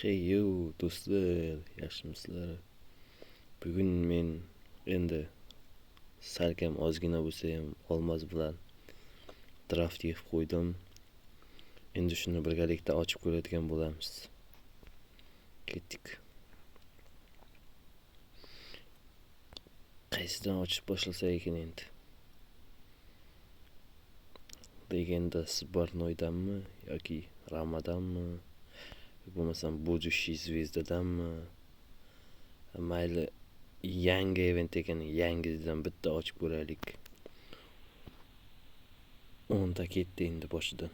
Hey yo do'stlar, yaxshimisizlar? Bugun men endi salkam ozgina bo'lsa ham olmos bilan draft yig'ib qo'ydim. Endi shuni birgalikda ochib ko'radigan bo'lamiz. Ketdik. Qaysidan ochib boshlasak ekan endi? Legenda Sbarnoydanmi yoki Ramadanmi? Bo'lmasam Будущий Звездаdanmi? Mayli, yangi event ekan, yangisidan bitta ochib ko'raylik. 10 ta ketdi endi boshidan.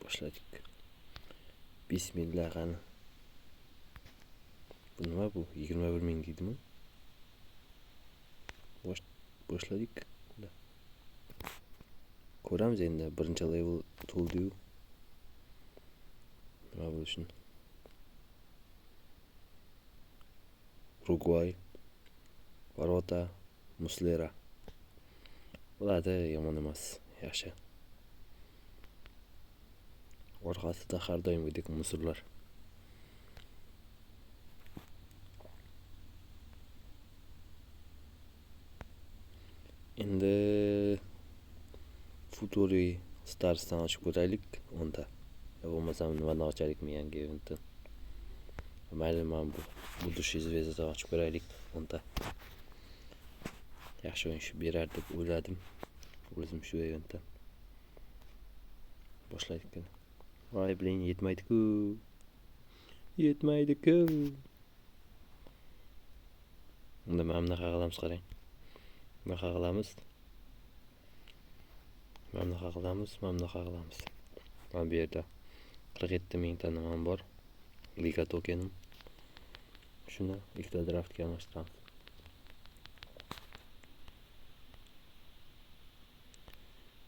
Boshladik. Bismillah qani. Bu nima bu? 21 ming deydimi? Boshladik. Ko'ramiz endi, birinchi level to'ldi-yu. Nima bo'lishini. Uruguay, Varota, Muslera. Bo'ladi, yomon emas, yaxshi. Orqasida har doimgidek musullar. Endi Futuri Stars'dan ochib ko'raylik 10 ta. Bo'lmasam nimadan ochaylikmi yangi eventdan. Mayli, men Будущий Звездаdan ochib ko'raylik 10 ta. Yaxshi o'yin berar deb o'yladim. O'zim shu eventdan. Boshladik. Voy, blin, yetmaydi-ku. Unda mana bunaqa qilamiz, qarang. Bunaqa qilamiz. Mana bu yerda 47 ming ta nimam bor. Liga tokenim. Shuni ikkita draftga almashtiramiz.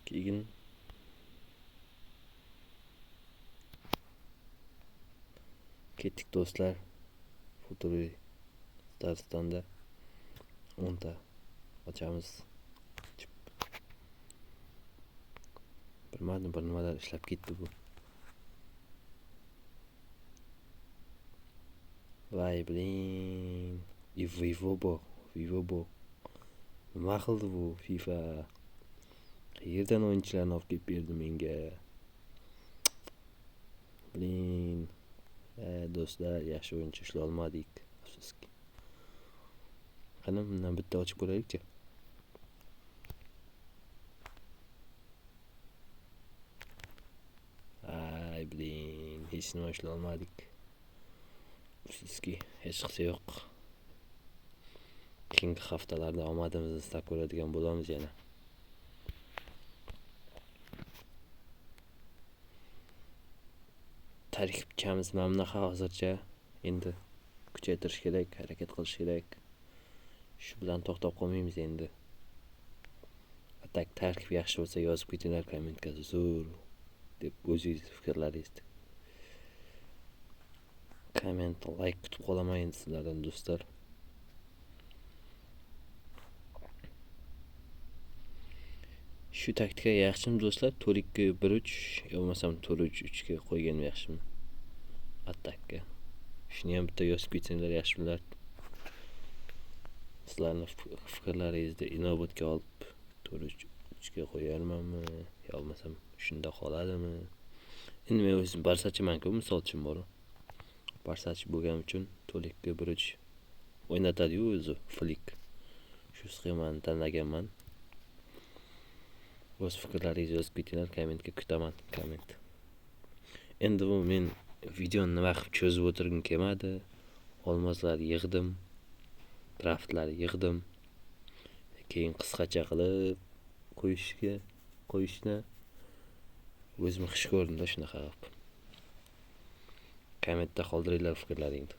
Keyin ketdik do'stlar. Futuri Stars'dan 10 ta ochamiz. Bir nimalar ishlab ketdi bu. Voy, blin. Vivo bo. Nima qildi bu FIFA? Qayerdan o'yinchilarni olib kelib berdi menga? Blin. Do'stlar, yaxshi o'yinchi ushlay olmadik, afsuski. Qani, bundan bitta ochib ko'raylik-chi. Ay, blin, hech nima ushlay olmadik. Afsuski, hech qisi yo'q. Keyingi haftalarda omadimizni istab ko'radigan bo'lamiz yana. Tarkibchamiz mana bunaqa hozircha. Endi kuchaytirish kerak, harakat qilish kerak. Shu bilan to'xtab qolmaymiz endi. Tarkib yaxshi bo'lsa yozib ketinglar kommentga zo'r deb o'zingiz fikrlaringizni. Komment, like kutib qolaman endi sizlardan do'stlar. Shu taktika yaxshimi do'stlar? 4-2-1-3 yo'lmasam 4-3-3 ga qo'ygan yaxshimi? Atakka. Shuni ham bitta yozib ketsanglar yaxshi bo'lardi. Sizlarning fikrlaringizni inobatga olib 4-3 ga qo'yarmanmi? Yo'lmasam shunda qoladimi? Endi men o'zim Barsachiman-ku, misol uchun bor. Barsachi bo'lganim uchun 4-2-1-3 o'ynatadi-yu o'zi Flick. Shu sxemani tanlaganman. O'z fikrlaringizni yozib ketinglar, kommentga kutaman, komment. Endi bu men videoni nima qilib cho'zib o'tirgim kelmadi. Olmoslar yig'dim, draftlar yig'dim. Keyin qisqacha qilib qo'yishni o'zim xush ko'rdim-da shunaqa qilib. Kommentda qoldiringlar fikrlaringni.